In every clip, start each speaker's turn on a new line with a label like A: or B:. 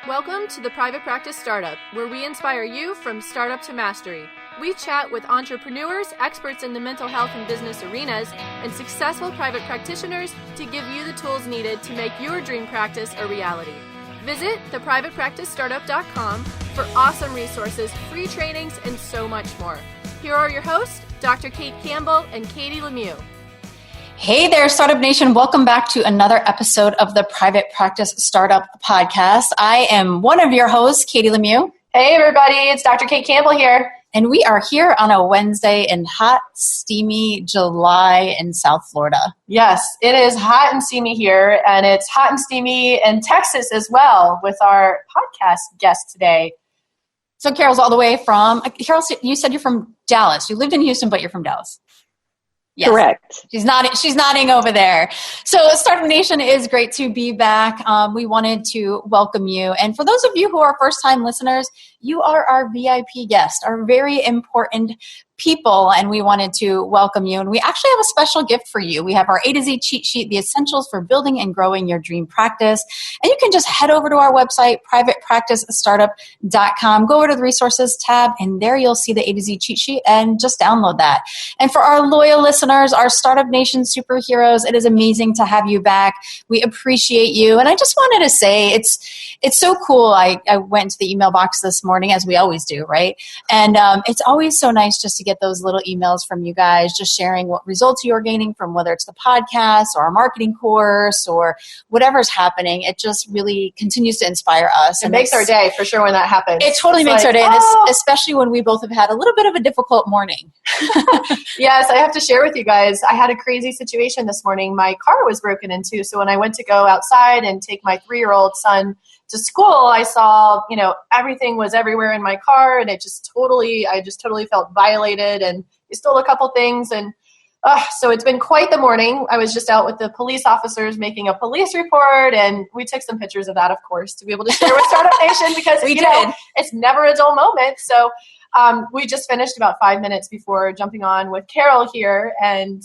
A: Welcome to the Private Practice Startup, where we inspire you from startup to mastery. We chat with entrepreneurs, experts in the mental health and business arenas, and successful private practitioners to give you the tools needed to make your dream practice a reality. Visit theprivatepracticestartup.com for awesome resources, free trainings, and so much more. Here are your hosts, Dr. Kate Campbell and Katie Lemieux.
B: Hey there, Startup Nation. Welcome back to another episode of the Private Practice Startup Podcast. I am one of your hosts, Katie Lemieux.
C: Hey everybody, it's Dr. Kate Campbell here.
B: And we are here on a Wednesday in hot, steamy July in South Florida.
C: Yes, it is hot and steamy here, and it's hot and steamy in Texas as well with our podcast guest today.
B: So Carol's all the way from, Carol, you said you're from Dallas. You lived in Houston, but you're from Dallas.
D: Yes. Correct.
B: She's nodding over there. So Startup Nation, is great to be back. We wanted to welcome you. And for those of you who are first-time listeners, you are our VIP guest, our very important people, and we wanted to welcome you. And we actually have a special gift for you. We have our A to Z cheat sheet, the essentials for building and growing your dream practice. And you can just head over to our website, privatepracticestartup.com, go over to the resources tab, and there you'll see the A to Z cheat sheet and just download that. And for our loyal listeners, our Startup Nation superheroes, it is amazing to have you back. We appreciate you. And I just wanted to say, it's so cool. I went to the email box this morning, as we always do, right? And it's always so nice just to get those little emails from you guys, just sharing what results you're gaining from whether it's the podcast or our marketing course or whatever's happening. It just really continues to inspire us.
C: It makes our day for sure when that happens.
B: It totally makes our day, and especially when we both have had a little bit of a difficult morning.
C: Yes, I have to share with you guys. I had a crazy situation this morning. My car was broken into, so when I went to go outside and take my 3-year-old son to school, I saw, everything was everywhere in my car, and I just totally felt violated, and they stole a couple things, and so it's been quite the morning. I was just out with the police officers making a police report, and we took some pictures of that, of course, to be able to share with Startup Nation because it's never a dull moment. So we just finished about 5 minutes before jumping on with Carol here, and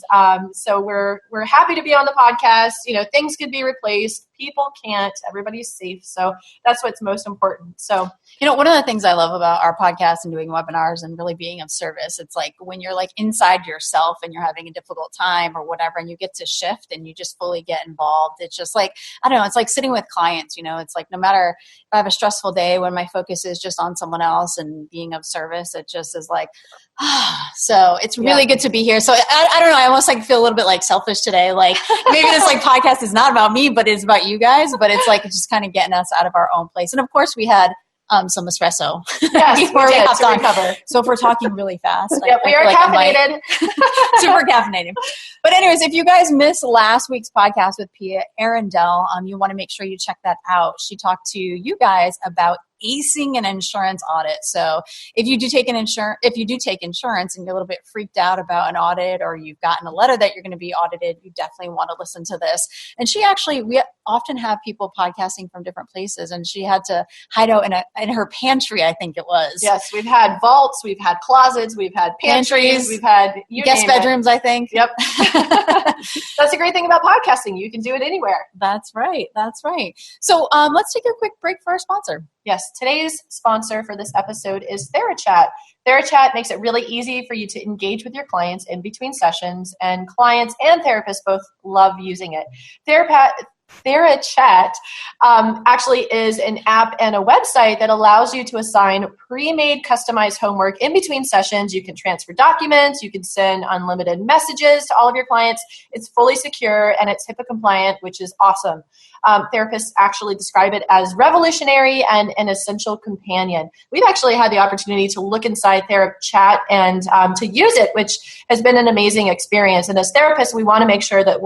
C: so we're happy to be on the podcast. Things could be replaced, people can't, everybody's safe, so that's what's most important. So
B: one of the things I love about our podcast and doing webinars and really being of service, it's like when you're like inside yourself and you're having a difficult time or whatever, and you get to shift and you just fully get involved. It's just like, I don't know, it's like sitting with clients, it's like no matter if I have a stressful day, when my focus is just on someone else and being of service, it just is like, so it's really good to be here. So I don't know, I almost like feel a little bit like selfish today. Like maybe this like podcast is not about me, but it's about you guys, but it's like just kind of getting us out of our own place. And of course we had some espresso
C: before we hopped on cover.
B: So if we're talking really fast,
C: we are caffeinated.
B: Super caffeinated. But anyways, if you guys missed last week's podcast with Pia Arundel, you want to make sure you check that out. She talked to you guys about acing an insurance audit. So if you do take insurance and you're a little bit freaked out about an audit, or you've gotten a letter that you're going to be audited, you definitely want to listen to this. And we often have people podcasting from different places, and she had to hide out in her pantry, I think it was.
C: Yes, we've had vaults, we've had closets, we've had pantries, we've had
B: guest bedrooms, I think.
C: Yep. That's the great thing about podcasting. You can do it anywhere.
B: That's right. So let's take a quick break for our sponsor.
C: Yes, today's sponsor for this episode is TheraChat. TheraChat makes it really easy for you to engage with your clients in between sessions, and clients and therapists both love using it. TheraChat actually is an app and a website that allows you to assign pre-made customized homework in between sessions. You can transfer documents, you can send unlimited messages to all of your clients. It's fully secure and it's HIPAA compliant, which is awesome. Therapists actually describe it as revolutionary and an essential companion. We've actually had the opportunity to look inside TheraChat and to use it, which has been an amazing experience. And as therapists, we want to make sure that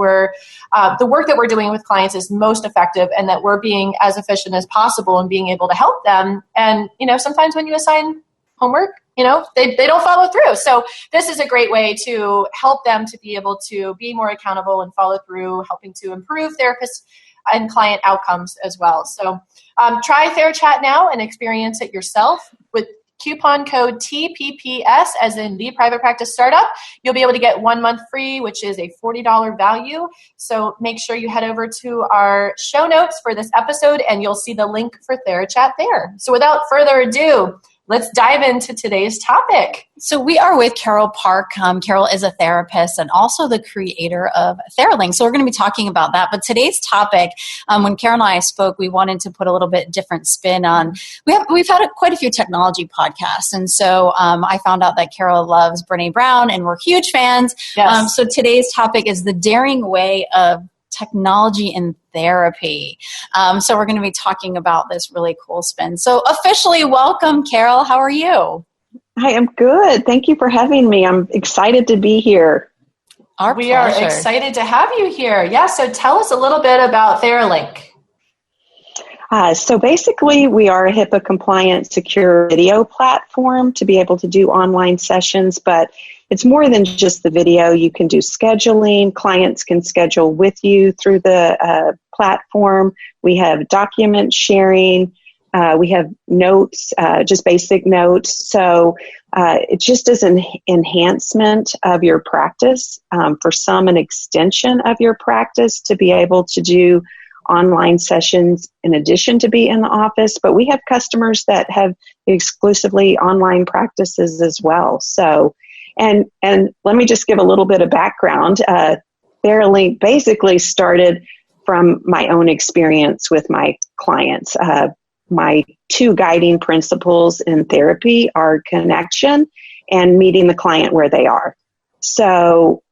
C: the work that we're doing with clients is most effective, and that we're being as efficient as possible and being able to help them. And, sometimes when you assign homework, they don't follow through. So this is a great way to help them to be able to be more accountable and follow through, helping to improve therapists and client outcomes as well. So try TheraChat now and experience it yourself. coupon code TPPS, as in the Private Practice Startup. You'll be able to get 1 month free, which is a $40 value. So make sure you head over to our show notes for this episode, and you'll see the link for TheraChat there. So without further ado, let's dive into today's topic.
B: So we are with Carol Park. Carol is a therapist and also the creator of TheraLink. So we're going to be talking about that. But today's topic, when Carol and I spoke, we wanted to put a little bit different spin on. We've had quite a few technology podcasts, and so I found out that Carol loves Brene Brown, and we're huge fans.
C: Yes.
B: So today's topic is the daring way of technology in therapy. So we're going to be talking about this really cool spin. So officially welcome, Carol. How are you?
D: I am good. Thank you for having me. I'm excited to be here.
C: We are excited to have you here. Yeah, so tell us a little bit about TheraLink.
D: So basically, we are a HIPAA-compliant, secure video platform to be able to do online sessions, but it's more than just the video. You can do scheduling. Clients can schedule with you through the platform. We have document sharing. We have notes, just basic notes. So it just is an enhancement of your practice. For some, an extension of your practice to be able to do online sessions in addition to be in the office. But we have customers that have exclusively online practices as well. So, and let me just give a little bit of background. TheraLink basically started from my own experience with my clients. My two guiding principles in therapy are connection and meeting the client where they are. So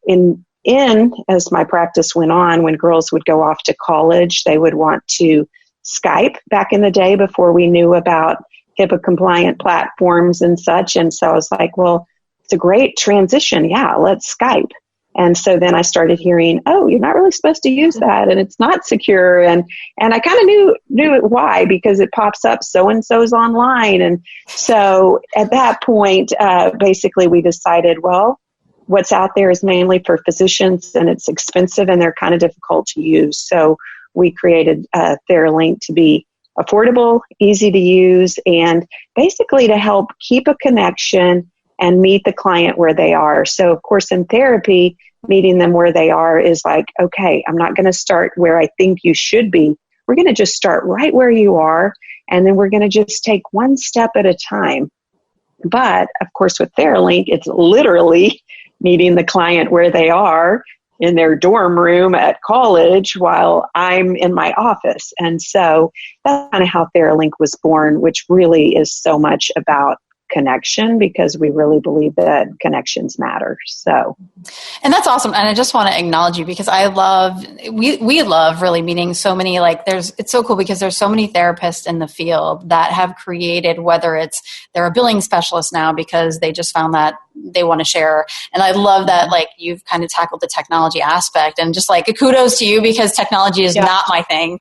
D: as my practice went on, when girls would go off to college, they would want to Skype back in the day before we knew about HIPAA compliant platforms and such. And so I was like, well, it's a great transition. Yeah, let's Skype. And so then I started hearing, oh, you're not really supposed to use that, and it's not secure. And I kind of knew why, because it pops up so-and-so's online. And so at that point, basically we decided, well, what's out there is mainly for physicians, and it's expensive, and they're kind of difficult to use. So we created TheraLink to be affordable, easy to use, and basically to help keep a connection and meet the client where they are. So, of course, in therapy, meeting them where they are is like, okay, I'm not going to start where I think you should be. We're going to just start right where you are, and then we're going to just take one step at a time. But, of course, with TheraLink, it's literally meeting the client where they are in their dorm room at college while I'm in my office. And so that's kind of how TheraLink was born, which really is so much about connection, because we really believe that connections matter. So,
B: and that's awesome. And I just want to acknowledge you, because we love really meeting so many, it's so cool because there's so many therapists in the field that have created, whether it's they're a billing specialist now because they just found that they want to share. And I love that, you've kind of tackled the technology aspect, and just kudos to you, because technology is not my thing.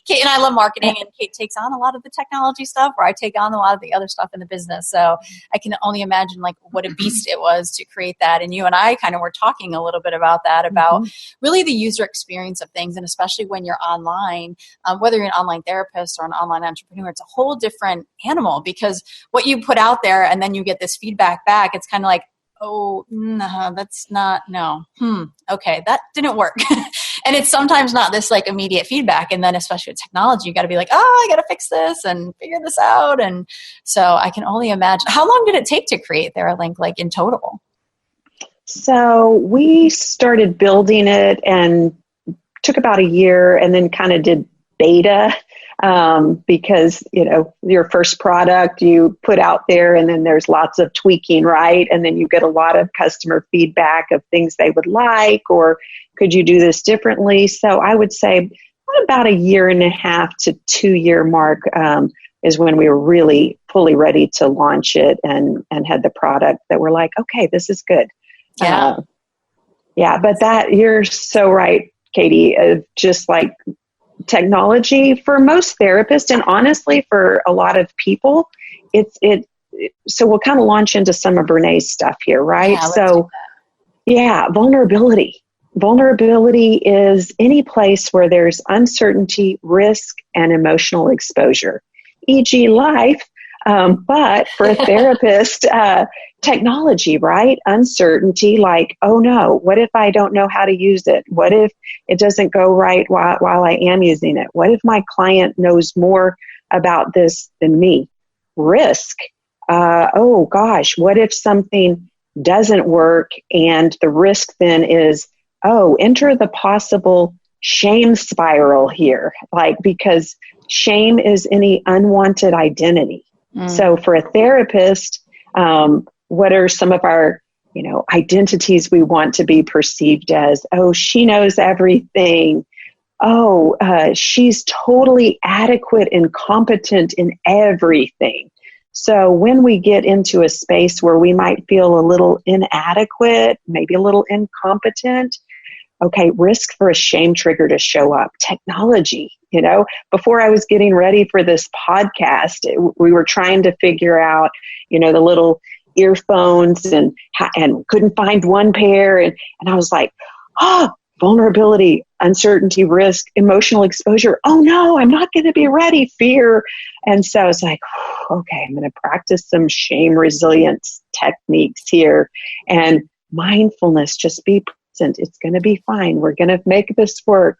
B: Kate and I love marketing, and Kate takes on a lot of the technology stuff, where I take on a lot of the other stuff in the business. So I can only imagine what a beast it was to create that. And you and I kind of were talking a little bit about that, about really the user experience of things. And especially when you're online, whether you're an online therapist or an online entrepreneur, it's a whole different animal, because what you put out there and then you get this feedback back, it's kind of like, oh, no, that's not, no. Okay, that didn't work. And it's sometimes not this immediate feedback. And then especially with technology, you got to be I got to fix this and figure this out. And so I can only imagine. How long did it take to create TheraLink, in total?
D: So we started building it and took about a year, and then kind of did beta. Because, your first product you put out there, and then there's lots of tweaking, right? And then you get a lot of customer feedback of things they would like, or could you do this differently? So I would say about a 1.5 to 2 year mark is when we were really fully ready to launch it and had the product that we're like, okay, this is good.
B: Yeah.
D: But you're so right, Katie, just technology for most therapists, and honestly for a lot of people, so we'll kind of launch into some of Brene's stuff here, right? Vulnerability. Vulnerability is any place where there's uncertainty, risk, and emotional exposure, e.g. life. But for a therapist, technology, right? Uncertainty, like, oh no, what if I don't know how to use it? What if it doesn't go right while I am using it? What if my client knows more about this than me? Risk. Oh gosh, what if something doesn't work? And the risk then is, enter the possible shame spiral here, like, because shame is any unwanted identity. So for a therapist, what are some of our, identities we want to be perceived as? Oh, she knows everything. Oh, she's totally adequate and competent in everything. So when we get into a space where we might feel a little inadequate, maybe a little incompetent, okay, risk for a shame trigger to show up. Technology, before I was getting ready for this podcast, we were trying to figure out, the little earphones and couldn't find one pair. And I was like, vulnerability, uncertainty, risk, emotional exposure. Oh no, I'm not going to be ready. Fear. And so it's like, okay, I'm going to practice some shame resilience techniques here and mindfulness. Just be present. It's going to be fine. We're going to make this work.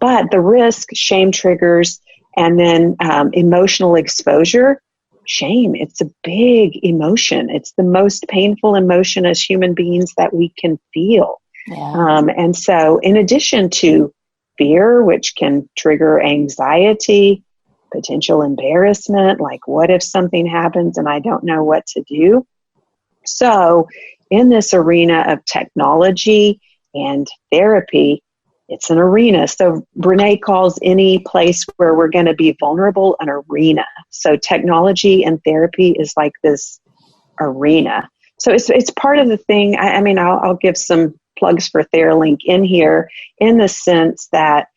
D: But the risk, shame triggers, and then emotional exposure. Shame, it's a big emotion. It's the most painful emotion as human beings that we can feel. Yeah. And so in addition to fear, which can trigger anxiety, potential embarrassment, like what if something happens and I don't know what to do? So in this arena of technology and therapy, it's an arena. So Brene calls any place where we're going to be vulnerable an arena. So technology and therapy is like this arena. So it's part of the thing. I'll give some plugs for TheraLink in here in the sense that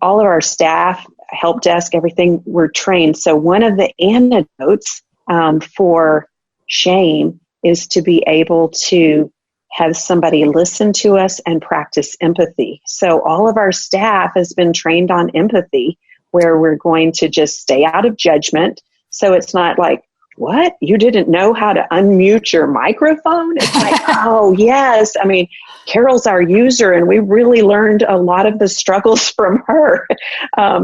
D: all of our staff, help desk, everything, we're trained. So one of the antidotes for shame is to be able to have somebody listen to us and practice empathy. So all of our staff has been trained on empathy, where we're going to just stay out of judgment. So it's not like, what? You didn't know how to unmute your microphone? It's like, oh, yes. Carol's our user, and we really learned a lot of the struggles from her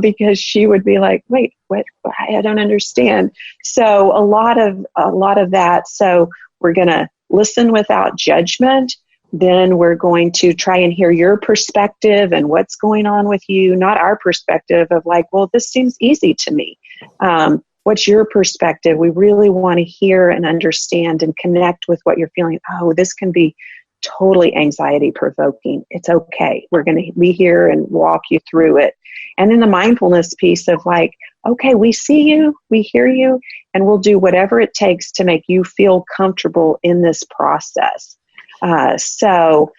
D: because she would be like, wait, what? I don't understand. So a lot of that. So we're going to listen without judgment. Then we're going to try and hear your perspective and what's going on with you, not our perspective of like, well, this seems easy to me. What's your perspective? We really want to hear and understand and connect with what you're feeling. Oh, this can be totally anxiety provoking. It's okay. We're going to be here and walk you through it. And then the mindfulness piece of like, okay, we see you, we hear you, and we'll do whatever it takes to make you feel comfortable in this process. So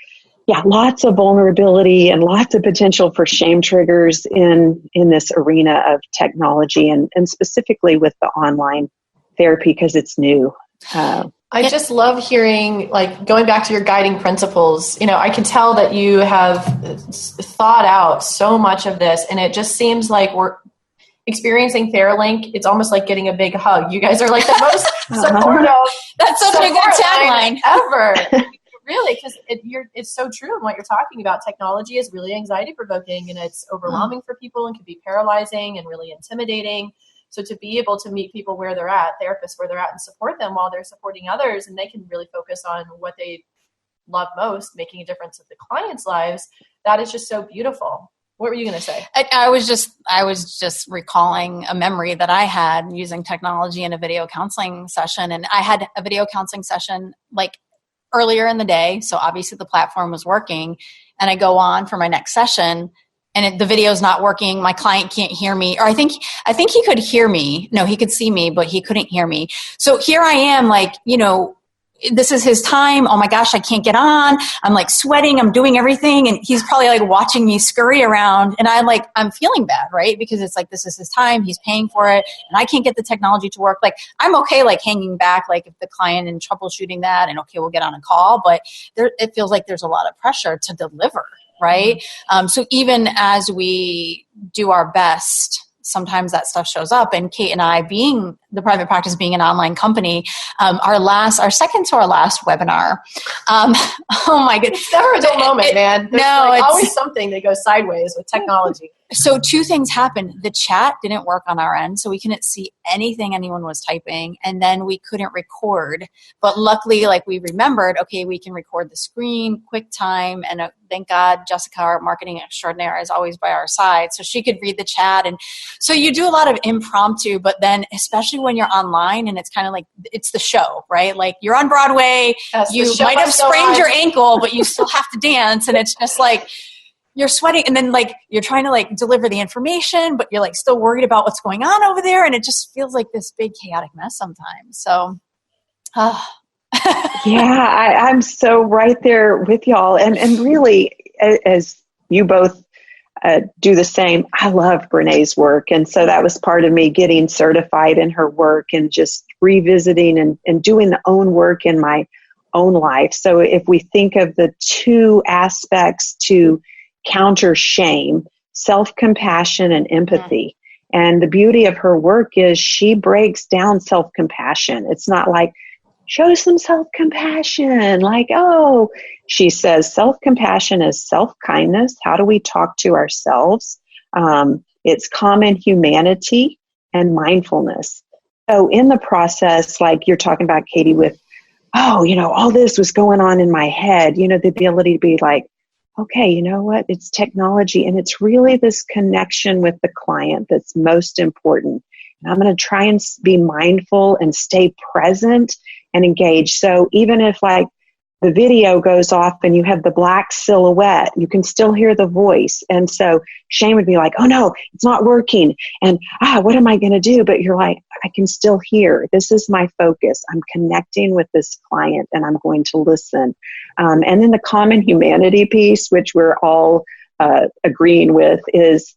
D: yeah, lots of vulnerability and lots of potential for shame triggers in this arena of technology and specifically with the online therapy because it's new.
C: I just love hearing, like, going back to your guiding principles. I can tell that you have thought out so much of this, and it just seems like we're experiencing TheraLink. It's almost like getting a big hug. You guys are like the most supportive.
B: That's such a good tagline
C: ever. Really, because it's so true in what you're talking about. Technology is really anxiety provoking, and it's overwhelming for people and can be paralyzing and really intimidating. So to be able to meet people where they're at, therapists where they're at, and support them while they're supporting others, and they can really focus on what they love most, making a difference in the clients' lives, that is just so beautiful. What were you going to say?
B: I was just recalling a memory that I had using technology in a video counseling session. And I had a video counseling session like earlier in the day. So obviously the platform was working, and I go on for my next session and the video's not working. My client can't hear me, or I think he could hear me. No, he could see me, but he couldn't hear me. So here I am, like, this is his time. Oh my gosh, I can't get on. I'm like sweating. I'm doing everything. And he's probably like watching me scurry around. And I'm feeling bad, right? Because it's like, this is his time. He's paying for it. And I can't get the technology to work. Like, I'm okay, like hanging back, like if the client and troubleshooting that, and okay, we'll get on a call. But it feels like there's a lot of pressure to deliver, right? So even as we do our best sometimes that stuff shows up. And Kate and I, being the private practice, being an our company, our second to our last webinar. Oh my goodness.
C: It's never a dull moment, man. There's
B: it's
C: always something that goes sideways with technology.
B: So two things happened. The chat didn't work on our end, so we couldn't see anything anyone was typing, and then we couldn't record. But luckily, we remembered, okay, we can record the screen, QuickTime, and thank God Jessica, our marketing extraordinaire, is always by our side, so she could read the chat. And so you do a lot of impromptu, but then especially when you're online and it's kind of it's the show, right? You're on Broadway,
C: yes,
B: you might have sprained your ankle, but you still have to dance, and it's just you're sweating, and then you're trying to deliver the information, but you're still worried about what's going on over there, and it just feels like this big chaotic mess sometimes. So,
D: yeah, I'm so right there with y'all, and really, as you both do the same, I love Brené's work, and so that was part of me getting certified in her work and just revisiting and doing the own work in my own life. So, if we think of the two aspects to counter shame, self-compassion and empathy. And the beauty of her work is she breaks down self-compassion. It's not show some self-compassion. She says self-compassion is self-kindness. How do we talk to ourselves? It's common humanity and mindfulness. So in the process, you're talking about, Katie, with, all this was going on in my head, the ability to be okay, you know what? It's technology, and it's really this connection with the client that's most important. And I'm going to try and be mindful and stay present and engaged. So even if the video goes off and you have the black silhouette, you can still hear the voice. And so Shane would be oh no, it's not working. And what am I going to do? But you're I can still hear. This is my focus. I'm connecting with this client and I'm going to listen. And then the common humanity piece, which we're all agreeing with, is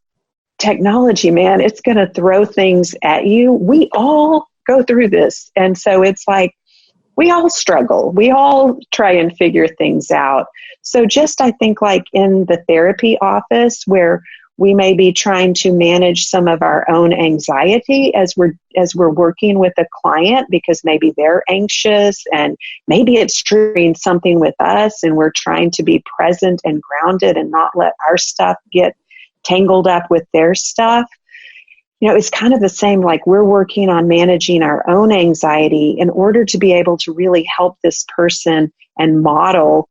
D: technology, man. It's going to throw things at you. We all go through this. And so it's we all struggle. We all try and figure things out. So just, I think, in the therapy office where we may be trying to manage some of our own anxiety as we're working with a client, because maybe they're anxious and maybe it's triggering something with us, and we're trying to be present and grounded and not let our stuff get tangled up with their stuff. It's kind of the same, we're working on managing our own anxiety in order to be able to really help this person and model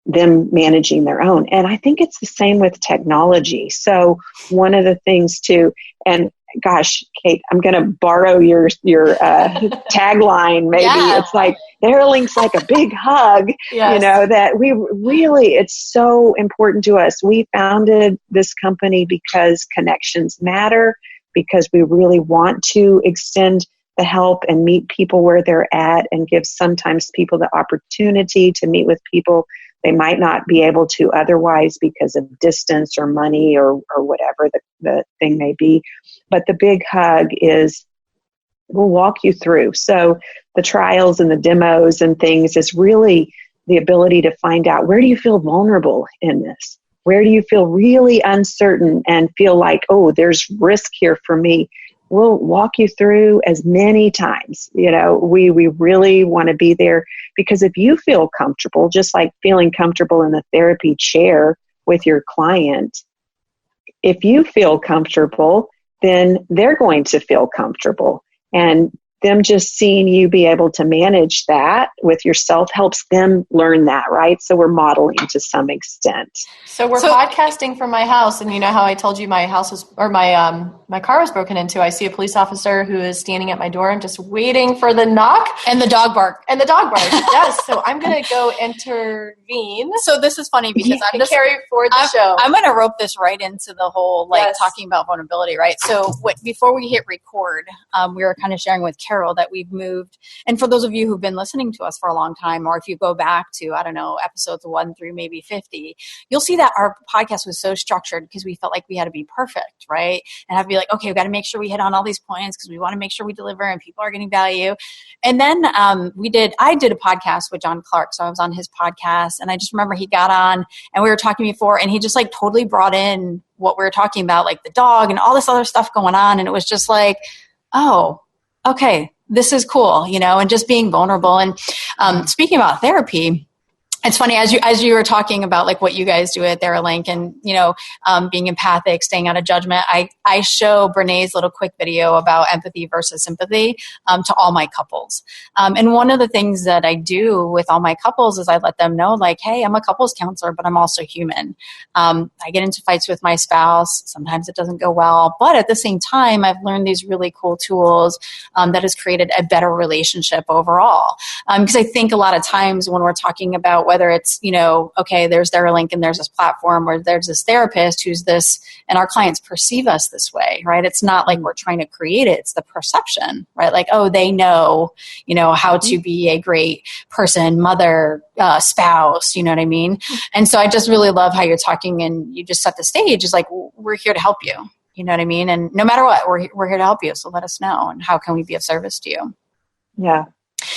D: them managing their own. And I think it's the same with technology. So one of the things too, and gosh, Kate, I'm going to borrow your tagline. Maybe It's Theirlink's like a big hug,
C: yes.
D: That we really, it's so important to us. We founded this company because connections matter, because we really want to extend the help and meet people where they're at, and give sometimes people the opportunity to meet with people they might not be able to otherwise because of distance or money or whatever the thing may be. But the big hug is, we'll walk you through. So the trials and the demos and things is really the ability to find out, where do you feel vulnerable in this? Where do you feel really uncertain and feel there's risk here for me? We'll walk you through as many times. We really want to be there, because if you feel comfortable, just like feeling comfortable in the therapy chair with your client, if you feel comfortable, then they're going to feel comfortable. And them just seeing you be able to manage that with yourself helps them learn that, right? So we're modeling to some extent.
C: So we're podcasting from my house, and you know how I told you my house was, or my car was broken into. I see a police officer who is standing at my door. I'm just waiting for the knock
B: and the dog bark.
C: Yes. So I'm going to go intervene.
B: So this is funny because I'm just
C: carry forward the show.
B: I'm going to rope this right into the whole talking about vulnerability, right? So before we hit record, we were kind of sharing with Carol, that we've moved. And for those of you who've been listening to us for a long time, or if you go back to, I don't know, episodes 1 through maybe 50, you'll see that our podcast was so structured because we felt like we had to be perfect, right? And have to be like, okay, we've got to make sure we hit on all these points because we want to make sure we deliver and people are getting value. And then I did a podcast with John Clark. So I was on his podcast, and I just remember he got on and we were talking before, and he just like totally brought in what we were talking about, like the dog and all this other stuff going on. And it was just like, oh, okay, this is cool, and just being vulnerable. And speaking about therapy, it's funny, as you were talking about like what you guys do at Theralink and, being empathic, staying out of judgment, I show Brené's little quick video about empathy versus sympathy to all my couples. And one of the things that I do with all my couples is I let them know, like, hey, I'm a couples counselor, but I'm also human. I get into fights with my spouse. Sometimes it doesn't go well. But at the same time, I've learned these really cool tools that has created a better relationship overall. Because I think a lot of times when we're talking about whether it's, okay, there's Theralink and there's this platform where there's this therapist who's this, and our clients perceive us this way, right? It's not like we're trying to create it. It's the perception, right? Like, oh, they know, how to be a great person, mother, spouse, you know what I mean? And so I just really love how you're talking and you just set the stage. It's like, we're here to help you, you know what I mean? And no matter what, we're here to help you. So let us know. And how can we be of service to you?
D: Yeah.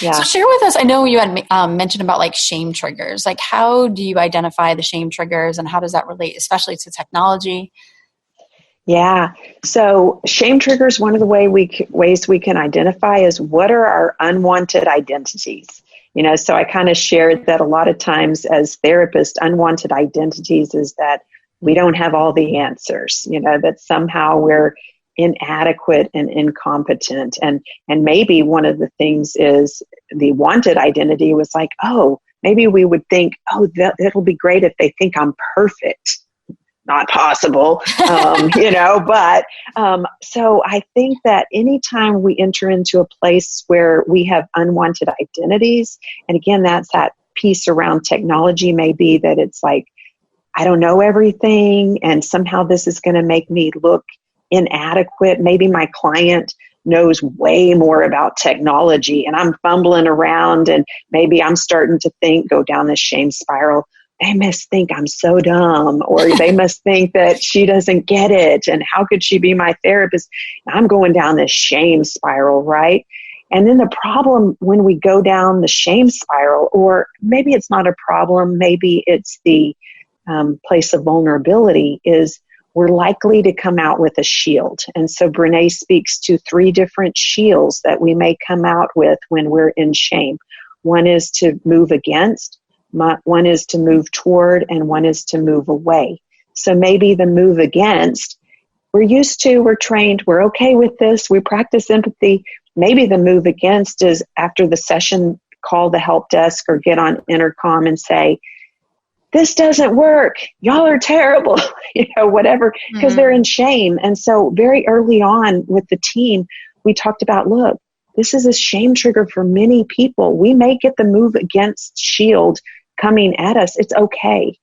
D: Yeah.
B: So share with us, I know you had mentioned about like shame triggers. Like, how do you identify the shame triggers and how does that relate, especially to technology?
D: Yeah. So shame triggers, one of the ways we can identify is what are our unwanted identities? So I kind of shared that a lot of times as therapists, unwanted identities is that we don't have all the answers, that somehow we're inadequate and incompetent. And maybe one of the things is the wanted identity was like, oh, maybe we would think, oh, that'll be great if they think I'm perfect. Not possible, but so I think that anytime we enter into a place where we have unwanted identities, and again, that's that piece around technology, maybe that it's like, I don't know everything, and somehow this is going to make me look inadequate. Maybe my client knows way more about technology and I'm fumbling around, and maybe I'm starting to go down this shame spiral. They must think I'm so dumb, or they must think that she doesn't get it. And how could she be my therapist? I'm going down this shame spiral, right? And then the problem when we go down the shame spiral, or maybe it's not a problem, maybe it's the place of vulnerability, is we're likely to come out with a shield. And so Brené speaks to 3 different shields that we may come out with when we're in shame. One is to move against, one is to move toward, and one is to move away. So maybe the move against, we're trained, we're okay with this, we practice empathy. Maybe the move against is after the session, call the help desk or get on intercom and say, this doesn't work. Y'all are terrible, whatever, because they're in shame. And so very early on with the team, we talked about, look, this is a shame trigger for many people. We may get the move against shield coming at us. It's okay.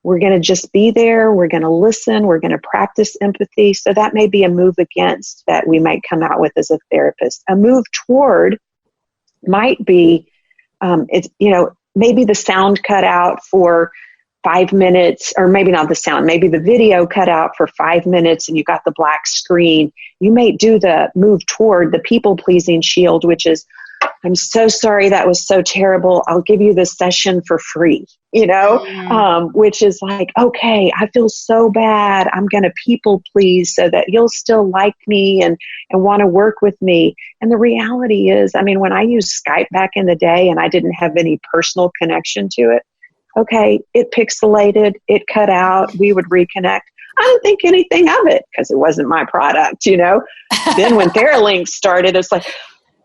D: We're going to just be there. We're going to listen. We're going to practice empathy. So that may be a move against that we might come out with as a therapist. A move toward might be, maybe the sound cut out for 5 minutes, or maybe not the sound, maybe the video cut out for 5 minutes and you got the black screen. You may do the move toward the people-pleasing shield, which is, I'm so sorry, that was so terrible. I'll give you this session for free, which is like, okay, I feel so bad. I'm going to people please so that you'll still like me and want to work with me. And the reality is, when I used Skype back in the day and I didn't have any personal connection to it, okay, it pixelated, it cut out, we would reconnect. I didn't think anything of it because it wasn't my product, Then when Theralink started, it's like,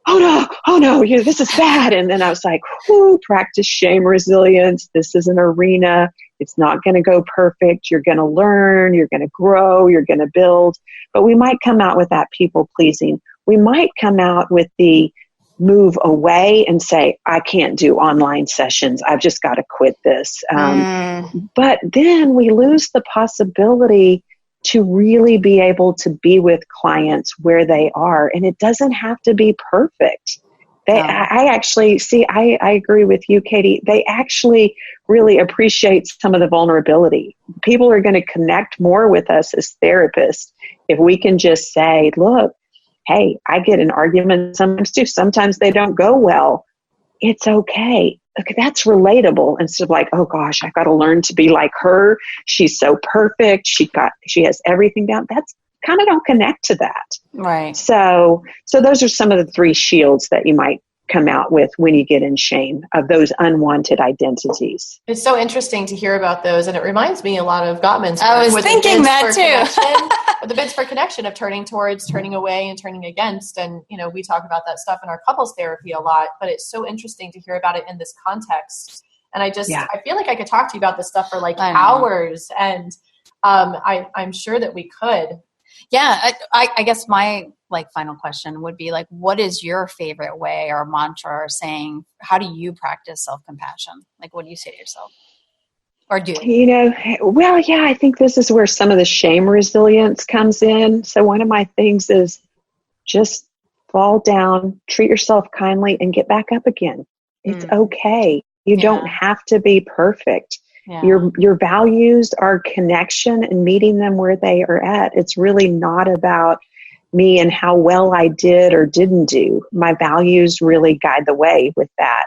D: oh no, this is bad. And then I was like, practice shame resilience. This is an arena. It's not going to go perfect. You're going to learn. You're going to grow. You're going to build. But we might come out with that people pleasing. We might come out with the move away and say, I can't do online sessions. I've just got to quit this. But then we lose the possibility to really be able to be with clients where they are. And it doesn't have to be perfect. I actually see, I agree with you, Katie. They actually really appreciate some of the vulnerability. People are going to connect more with us as therapists if we can just say, look, hey, I get in arguments sometimes too. Sometimes they don't go well. It's okay. Okay, that's relatable instead of like, oh gosh, I got to learn to be like her. She's so perfect. She has everything down. That's kind of don't connect to that.
B: Right.
D: So those are some of the 3 shields that you might come out with when you get in shame of those unwanted identities.
C: It's so interesting to hear about those, and it reminds me a lot of Gottman's.
B: I was thinking that too.
C: With the bids for connection of turning towards, turning away, and turning against. And, we talk about that stuff in our couples therapy a lot, but it's so interesting to hear about it in this context. And I feel like I could talk to you about this stuff for like hours, and I'm sure that we could.
B: Yeah, I guess my final question would be what is your favorite way or mantra or saying? How do you practice self-compassion? What do you say to yourself? Or do
D: well, yeah, I think this is where some of the shame resilience comes in. So one of my things is just fall down, treat yourself kindly, and get back up again. It's okay. You don't have to be perfect. Yeah. Your values are connection and meeting them where they are at. It's really not about me and how well I did or didn't do. My values really guide the way with that.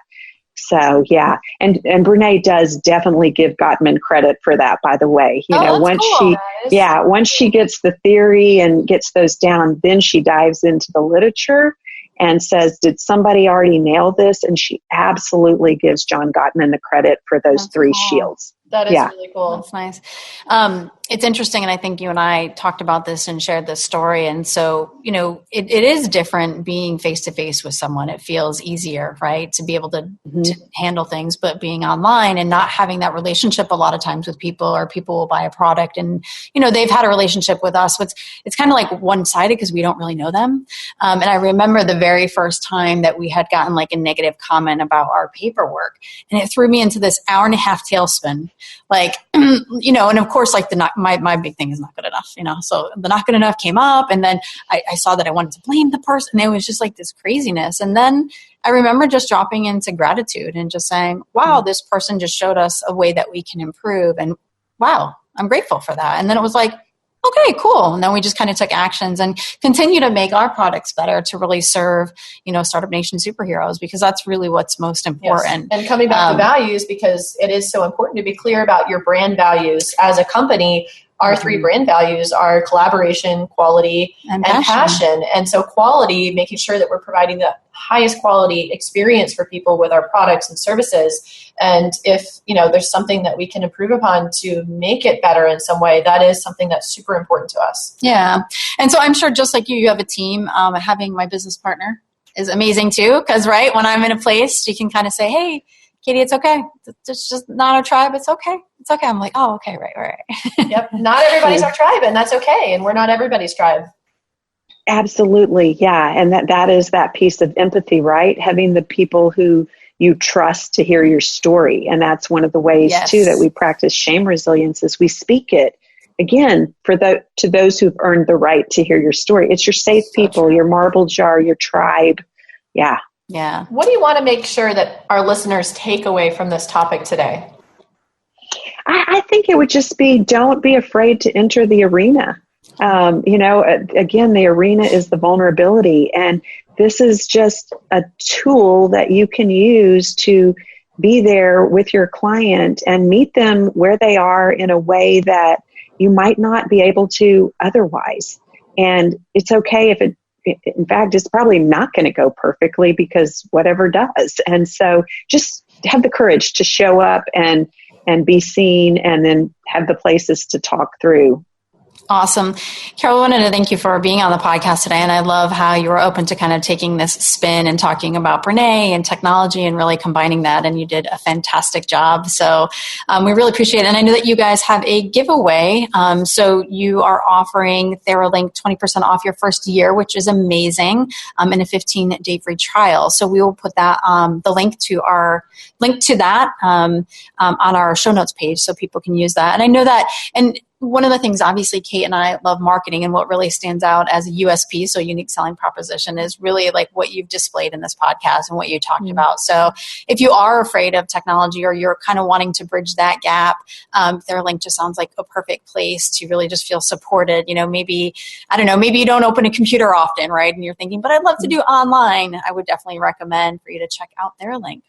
D: So yeah, and Brene does definitely give Gottman credit for that, by the way. Once she gets the theory and gets those down, then she dives into the literature and says, did somebody already nail this? And she absolutely gives John Gottman the credit for those 3 shields.
C: That is really cool.
B: That's nice. It's interesting, and I think you and I talked about this and shared this story. And so, it is different being face-to-face with someone. It feels easier, right, to be able to handle things. But being online and not having that relationship a lot of times with people, or people will buy a product and, they've had a relationship with us. But it's kind of like one-sided because we don't really know them. And I remember the very first time that we had gotten a negative comment about our paperwork. And it threw me into this hour-and-a-half tailspin. And of course, my big thing is not good enough, so the not good enough came up, and then I saw that I wanted to blame the person. It was just this craziness. And then I remember just dropping into gratitude and just saying, wow, this person just showed us a way that we can improve. And wow, I'm grateful for that. And then it was okay, cool. And then we just kind of took actions and continue to make our products better to really serve, Startup Nation superheroes, because that's really what's most important.
C: Yes. And coming back to values, because it is so important to be clear about your brand values as a company. Our 3 brand values are collaboration, quality, and passion. And so quality, making sure that we're providing the highest quality experience for people with our products and services. And if, there's something that we can improve upon to make it better in some way, that is something that's super important to us. Yeah.
B: And so I'm sure just like you have a team. Having my business partner is amazing too, because when I'm in a place, you can kind of say, hey, Katie, it's okay. It's just not a tribe. It's okay. It's okay. I'm oh, okay, right.
C: Yep. Not everybody's our tribe, and that's okay. And we're not everybody's tribe.
D: Absolutely. Yeah. And that is that piece of empathy, right? Having the people who you trust to hear your story. And that's one of the ways too that we practice shame resilience is we speak it. Again, to those who've earned the right to hear your story. It's your safe people, your marble jar, your tribe. Yeah.
B: Yeah.
C: What do you want to make sure that our listeners take away from this topic today?
D: I think it would just be, don't be afraid to enter the arena. Again, the arena is the vulnerability. And this is just a tool that you can use to be there with your client and meet them where they are in a way that you might not be able to otherwise. And it's okay if in fact, it's probably not going to go perfectly, because whatever does. And so just have the courage to show up and be seen, and then have the places to talk through.
B: Awesome. Carol, I wanted to thank you for being on the podcast today. And I love how you were open to kind of taking this spin and talking about Brene and technology and really combining that. And you did a fantastic job. So we really appreciate it. And I know that you guys have a giveaway. So you are offering TheraLink 20% off your first year, which is amazing, and a 15-day free trial. So we will put that the link to that on our show notes page so people can use that. And I know that, and one of the things, obviously, Kate and I love marketing, and what really stands out as a USP, so unique selling proposition, is really like what you've displayed in this podcast and what you talked about. So if you are afraid of technology, or you're kind of wanting to bridge that gap, Theralink just sounds like a perfect place to really just feel supported. Maybe, I don't know, maybe you don't open a computer often, right? And you're thinking, but I'd love to do online. I would definitely recommend for you to check out Theralink.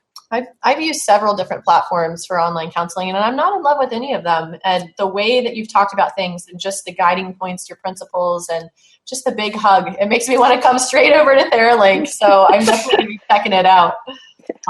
C: I've used several different platforms for online counseling, and I'm not in love with any of them. And the way that you've talked about things and just the guiding points, your principles, and just the big hug, it makes me want to come straight over to Theralink. So I'm definitely going to be checking it out.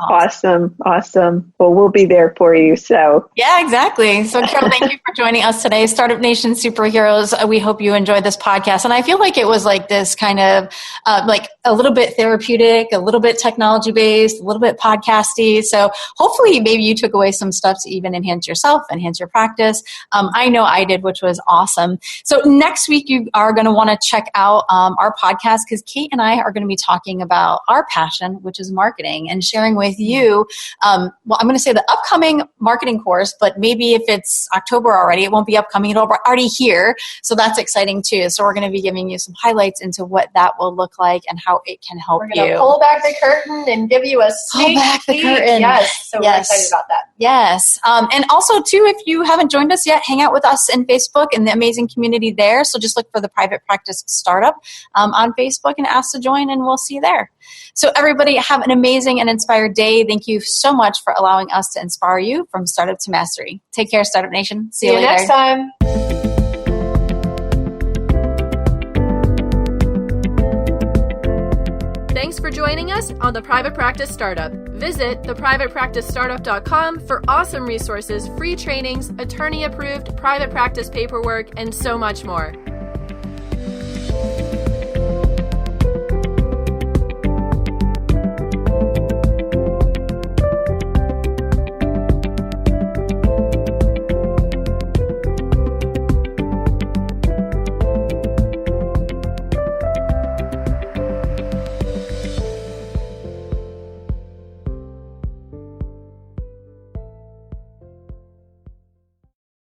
D: Awesome. Well, we'll be there for you. So
B: yeah, exactly. So Carol, thank you for joining us today. Startup Nation Superheroes. We hope you enjoyed this podcast. And I feel like it was like this kind of like a little bit therapeutic, a little bit technology based, a little bit podcasty. So hopefully maybe you took away some stuff to even enhance yourself, enhance your practice. I know I did, which was awesome. So next week you are going to want to check out our podcast, because Kate and I are going to be talking about our passion, which is marketing, and sharing with you, I'm going to say the upcoming marketing course, but maybe if it's October already, it won't be upcoming, it'll be already here. So that's exciting too. So we're going to be giving you some highlights into what that will look like and how it can help you.
C: We're going to pull back the curtain and give you a sneak peek. Yes. So we're excited about that.
B: Yes. And also too, if you haven't joined us yet, hang out with us in Facebook and the amazing community there. So just look for the Private Practice Startup on Facebook and ask to join, and we'll see you there. So everybody, have an amazing and inspired day. Thank you so much for allowing us to inspire you from startup to mastery. Take care, Startup Nation. See you later.
C: Next time.
A: Thanks for joining us on The Private Practice Startup. Visit theprivatepracticestartup.com for awesome resources, free trainings, attorney-approved private practice paperwork, and so much more.